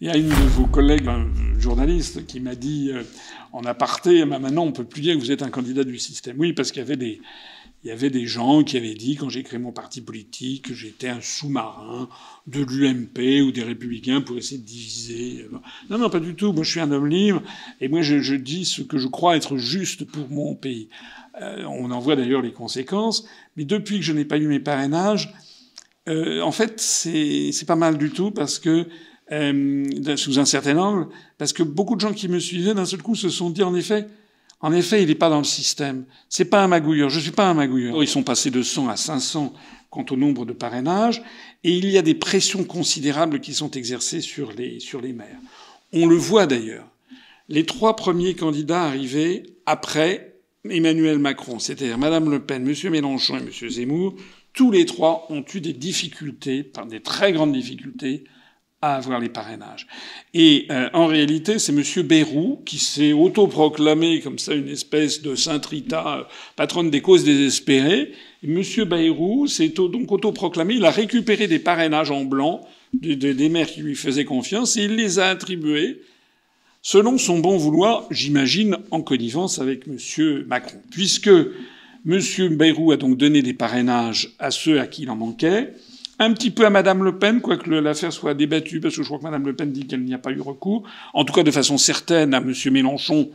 Il y a une de vos collègues, un journaliste, qui m'a dit en aparté, maintenant on peut plus dire que vous êtes un candidat du système. Oui, parce qu'il y avait des gens qui avaient dit, quand j'ai créé mon parti politique, que j'étais un sous-marin de l'UMP ou des Républicains pour essayer de diviser. Non, non, pas du tout. Moi, je suis un homme libre et moi, je dis ce que je crois être juste pour mon pays. On en voit d'ailleurs les conséquences. Mais depuis que je n'ai pas eu mes parrainages, en fait, c'est pas mal du tout parce que sous un certain angle, parce que beaucoup de gens qui me suivaient d'un seul coup se sont dit en effet, il n'est pas dans le système. C'est pas un magouilleur. Je suis pas un magouilleur. Ils sont passés de 100 à 500 quant au nombre de parrainages, et il y a des pressions considérables qui sont exercées sur les maires. On le voit d'ailleurs. Les 3 premiers candidats arrivés après Emmanuel Macron, c'est-à-dire Madame Le Pen, Monsieur Mélenchon et Monsieur Zemmour, tous les 3 ont eu des difficultés, des très grandes difficultés, à avoir les parrainages. Et en réalité, c'est M. Bayrou qui s'est autoproclamé comme ça une espèce de Sainte Rita, patronne des causes désespérées. Et M. Bayrou s'est donc autoproclamé. Il a récupéré des parrainages en blanc des maires qui lui faisaient confiance et il les a attribués selon son bon vouloir, j'imagine, en connivence avec M. Macron. Puisque M. Bayrou a donc donné des parrainages à ceux à qui il en manquait, un petit peu à Madame Le Pen, quoique l'affaire soit débattue, parce que je crois que Madame Le Pen dit qu'elle n'y a pas eu recours. En tout cas, de façon certaine, à Monsieur Mélenchon,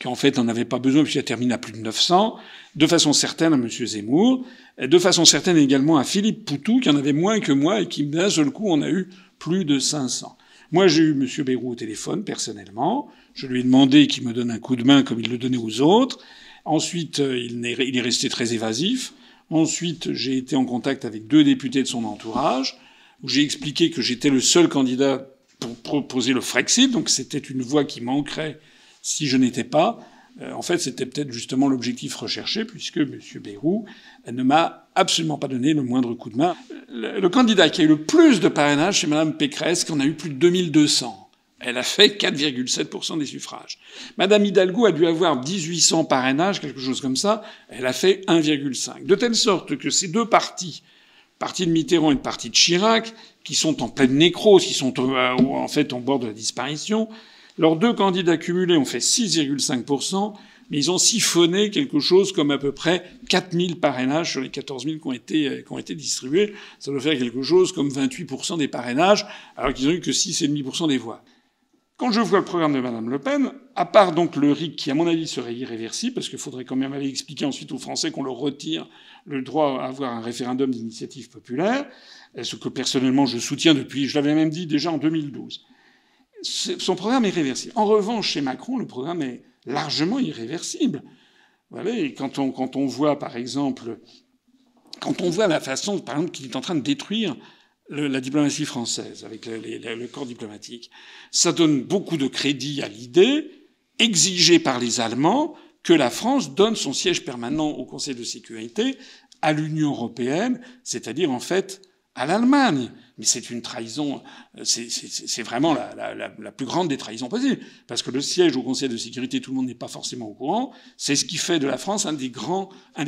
qui en fait n'en avait pas besoin puisqu'il a terminé à plus de 900. De façon certaine à Monsieur Zemmour. Et de façon certaine également à Philippe Poutou, qui en avait moins que moi et qui, d'un seul coup, en a eu plus de 500. Moi, j'ai eu Monsieur Bayrou au téléphone, personnellement. Je lui ai demandé qu'il me donne un coup de main comme il le donnait aux autres. Ensuite, il est resté très évasif. Ensuite, j'ai été en contact avec 2 députés de son entourage, où j'ai expliqué que j'étais le seul candidat pour proposer le Frexit, donc c'était une voix qui manquerait si je n'étais pas. En fait, c'était peut-être justement l'objectif recherché, puisque M. Bayrou ne m'a absolument pas donné le moindre coup de main. Le candidat qui a eu le plus de parrainage, c'est Mme Pécresse, qui en a eu plus de 2200. Elle a fait 4,7% des suffrages. Madame Hidalgo a dû avoir 1800 parrainages, quelque chose comme ça. Elle a fait 1,5. De telle sorte que ces 2 partis, le parti de Mitterrand et le parti de Chirac, qui sont en pleine nécrose, qui sont en fait en bord de la disparition, leurs 2 candidats cumulés ont fait 6,5%, mais ils ont siphonné quelque chose comme à peu près 4000 parrainages sur les 14 000 qui ont été distribués. Ça doit faire quelque chose comme 28% des parrainages, alors qu'ils ont eu que 6,5% des voix. Quand je vois le programme de Madame Le Pen, à part donc le RIC qui, à mon avis, serait irréversible, parce qu'il faudrait quand même aller expliquer ensuite aux Français qu'on leur retire le droit à avoir un référendum d'initiative populaire, ce que personnellement je soutiens depuis, je l'avais même dit déjà en 2012. Son programme est réversible. En revanche, chez Macron, le programme est largement irréversible. Voilà, et quand on voit, par exemple, la façon, par exemple, qu'il est en train de détruire la diplomatie française, avec le corps diplomatique, ça donne beaucoup de crédit à l'idée, exigée par les Allemands, que la France donne son siège permanent au Conseil de sécurité à l'Union européenne, c'est-à-dire en fait à l'Allemagne. Mais c'est une trahison, c'est vraiment la plus grande des trahisons possibles. Parce que le siège au Conseil de sécurité, tout le monde n'est pas forcément au courant, c'est ce qui fait de la France un des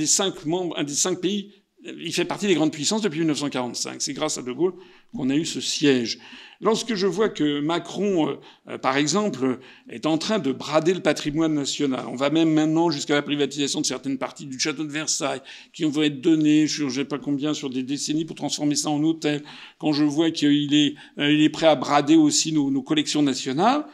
5 membres, un des 5 pays. Il fait partie des grandes puissances depuis 1945. C'est grâce à De Gaulle qu'on a eu ce siège. Lorsque je vois que Macron, par exemple, est en train de brader le patrimoine national, on va même maintenant jusqu'à la privatisation de certaines parties du château de Versailles, qui vont être données sur je sais pas combien, sur des décennies pour transformer ça en hôtel. Quand je vois qu'il est prêt à brader aussi nos collections nationales,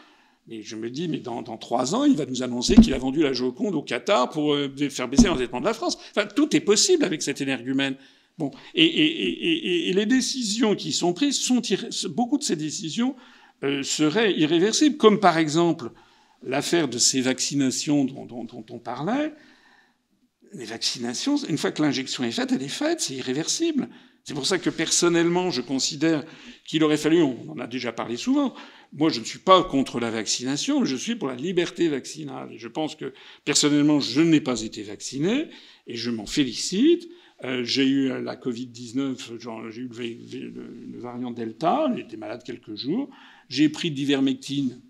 et je me dis, mais dans 3 ans, il va nous annoncer qu'il a vendu la Joconde au Qatar pour faire baisser l'endettement de la France. Enfin, tout est possible avec cet énergumène. Bon, et les décisions qui sont prises beaucoup de ces décisions seraient irréversibles, comme par exemple l'affaire de ces vaccinations dont on parlait. Les vaccinations, une fois que l'injection est faite, elle est faite, c'est irréversible. C'est pour ça que personnellement, je considère qu'il aurait fallu, on en a déjà parlé souvent, moi je ne suis pas contre la vaccination, mais je suis pour la liberté vaccinale. Et je pense que personnellement, je n'ai pas été vacciné, et je m'en félicite. J'ai eu la Covid-19, j'ai eu le variant Delta, j'ai été malade quelques jours, j'ai pris de l'ivermectine,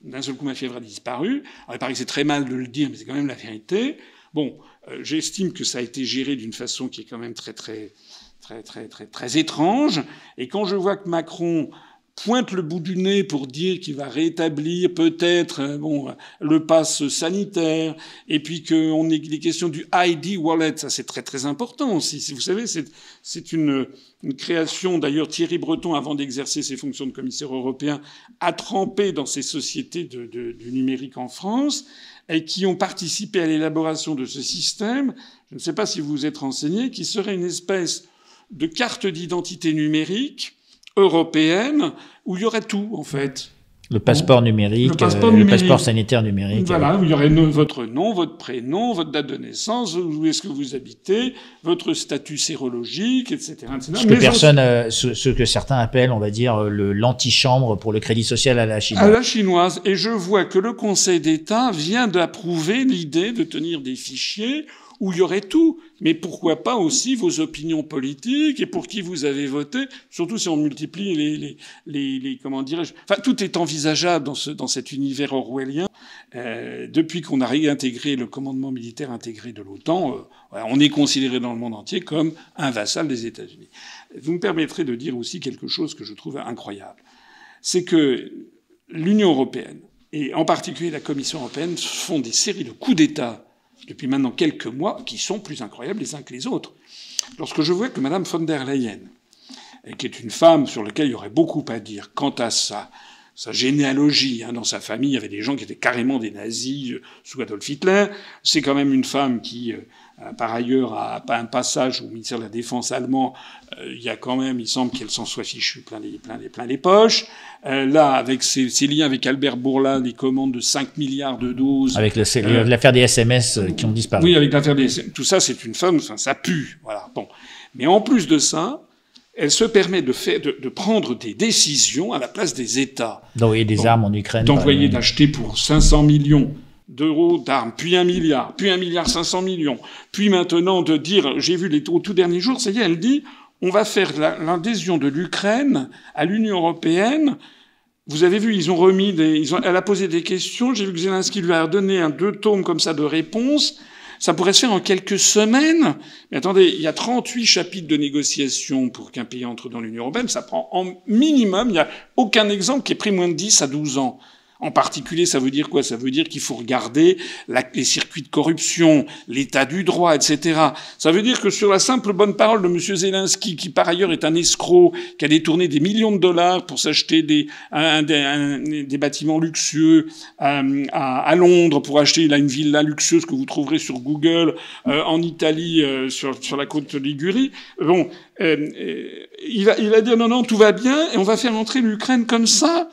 d'un seul coup ma fièvre a disparu. Alors il paraît que c'est très mal de le dire, mais c'est quand même la vérité. Bon, j'estime que ça a été géré d'une façon qui est quand même très étrange. Et quand je vois que Macron pointe le bout du nez pour dire qu'il va rétablir peut-être le pass sanitaire, et puis qu'on ait des questions du ID wallet, ça c'est très très important aussi. Vous savez, c'est une création, d'ailleurs Thierry Breton, avant d'exercer ses fonctions de commissaire européen, a trempé dans ces sociétés du numérique en France, et qui ont participé à l'élaboration de ce système. Je ne sais pas si vous vous êtes renseigné, qui serait une espèce de carte d'identité numérique européenne où il y aurait tout, en fait. Le passeport numérique, le passeport sanitaire numérique. Voilà, où il y aurait votre nom, votre prénom, votre date de naissance, où est-ce que vous habitez, votre statut sérologique, etc. Ce que certains appellent, on va dire, l'antichambre pour le crédit social à la chinoise. À la chinoise. Et je vois que le Conseil d'État vient d'approuver l'idée de tenir des fichiers où il y aurait tout. Mais pourquoi pas aussi vos opinions politiques et pour qui vous avez voté, surtout si on multiplie les comment dirais-je. Enfin, tout est envisageable dans cet univers orwellien. Depuis qu'on a réintégré le commandement militaire intégré de l'OTAN, on est considéré dans le monde entier comme un vassal des États-Unis. Vous me permettrez de dire aussi quelque chose que je trouve incroyable. C'est que l'Union européenne, et en particulier la Commission européenne, font des séries de coups d'État depuis maintenant quelques mois, qui sont plus incroyables les uns que les autres. Lorsque je vois que Madame von der Leyen, qui est une femme sur laquelle il y aurait beaucoup à dire quant à sa généalogie, dans sa famille, il y avait des gens qui étaient carrément des nazis sous Adolf Hitler, c'est quand même une femme qui, par ailleurs, a un passage au ministère de la Défense allemand, il y a quand même, il semble qu'elle s'en soit fichue plein les poches. Là, avec ses liens avec Albert Bourla, les commandes de 5 milliards de doses. Avec l'affaire des SMS qui ont disparu. Oui, avec l'affaire des SMS. Tout ça, c'est une femme, enfin, ça pue. Voilà. Bon. Mais en plus de ça, elle se permet de prendre des décisions à la place des États. D'envoyer des armes en Ukraine. D'envoyer, d'acheter pour 500 millions d'euros d'armes, puis 1 milliard, puis 1 milliard 500 millions, puis maintenant de dire, j'ai vu au tout dernier jour, ça y est, elle dit, on va faire l'adhésion de l'Ukraine à l'Union européenne. Vous avez vu, ils ont remis elle a posé des questions. J'ai vu que Zelensky lui a donné 2 tomes comme ça de réponses. Ça pourrait se faire en quelques semaines. Mais attendez, il y a 38 chapitres de négociation pour qu'un pays entre dans l'Union européenne. Ça prend en minimum, il n'y a aucun exemple qui ait pris moins de 10 à 12 ans. En particulier, ça veut dire quoi? Ça veut dire qu'il faut regarder les circuits de corruption, l'état du droit, etc. Ça veut dire que sur la simple bonne parole de M. Zelensky, qui par ailleurs est un escroc, qui a détourné des millions de dollars pour s'acheter des bâtiments luxueux à Londres, pour acheter là une villa luxueuse que vous trouverez sur Google, en Italie, sur la côte de Ligurie. Bon, il a dit non, tout va bien et on va faire entrer l'Ukraine comme ça.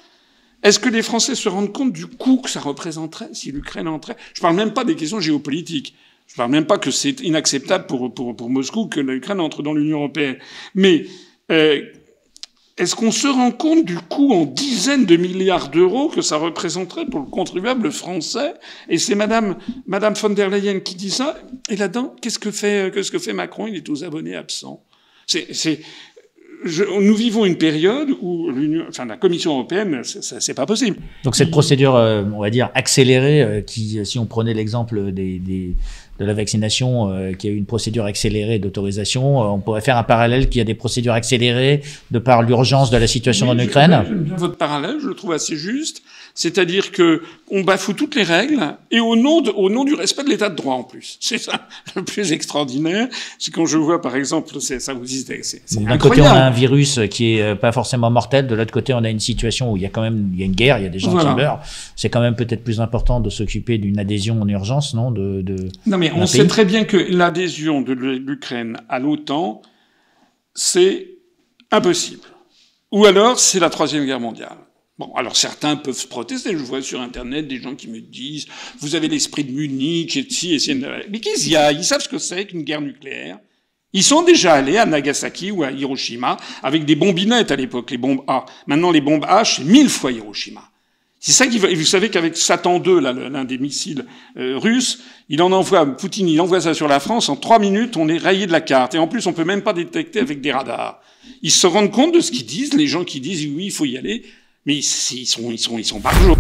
Est-ce que les Français se rendent compte du coût que ça représenterait si l'Ukraine entrait? Je parle même pas des questions géopolitiques. Je parle même pas que c'est inacceptable pour Moscou que l'Ukraine entre dans l'Union européenne. Mais est-ce qu'on se rend compte du coût en dizaines de milliards d'euros que ça représenterait pour le contribuable français? Et c'est Madame von der Leyen qui dit ça. Et là-dedans, qu'est-ce que fait Macron? Il est aux abonnés absents. Nous vivons une période où la Commission européenne, c'est pas possible. Donc cette procédure, on va dire accélérée, qui, si on prenait l'exemple de la vaccination, qui a eu une procédure accélérée d'autorisation, on pourrait faire un parallèle qu'il y a des procédures accélérées de par l'urgence de la situation en Ukraine. J'aime bien votre parallèle, je le trouve assez juste. C'est-à-dire que on bafoue toutes les règles et au nom du respect de l'état de droit en plus. C'est ça le plus extraordinaire. C'est quand je vois par exemple, ça vous dit, c'est d'un côté on a un virus qui est pas forcément mortel, de l'autre côté on a une situation où il y a une guerre, il y a des gens qui meurent. C'est quand même peut-être plus important de s'occuper d'une adhésion en urgence, non? Non mais on sait très bien que l'adhésion de l'Ukraine à l'OTAN, c'est impossible. Ou alors c'est la Troisième Guerre mondiale. Bon, alors certains peuvent protester. Je vois sur Internet des gens qui me disent « Vous avez l'esprit de Munich, et ci, et ci. » Mais qu'ils y aillent, ils savent ce que c'est qu'une guerre nucléaire. Ils sont déjà allés à Nagasaki ou à Hiroshima avec des bombinettes à l'époque, les bombes A. Maintenant, les bombes H, c'est 1000 fois Hiroshima. C'est ça qui va. Vous savez qu'avec Satan II, là, l'un des missiles russes, Poutine, il envoie ça sur la France. En 3 minutes, on est rayé de la carte. Et en plus, on peut même pas détecter avec des radars. Ils se rendent compte de ce qu'ils disent, les gens qui disent oui, il faut y aller. Mais ils sont par jour.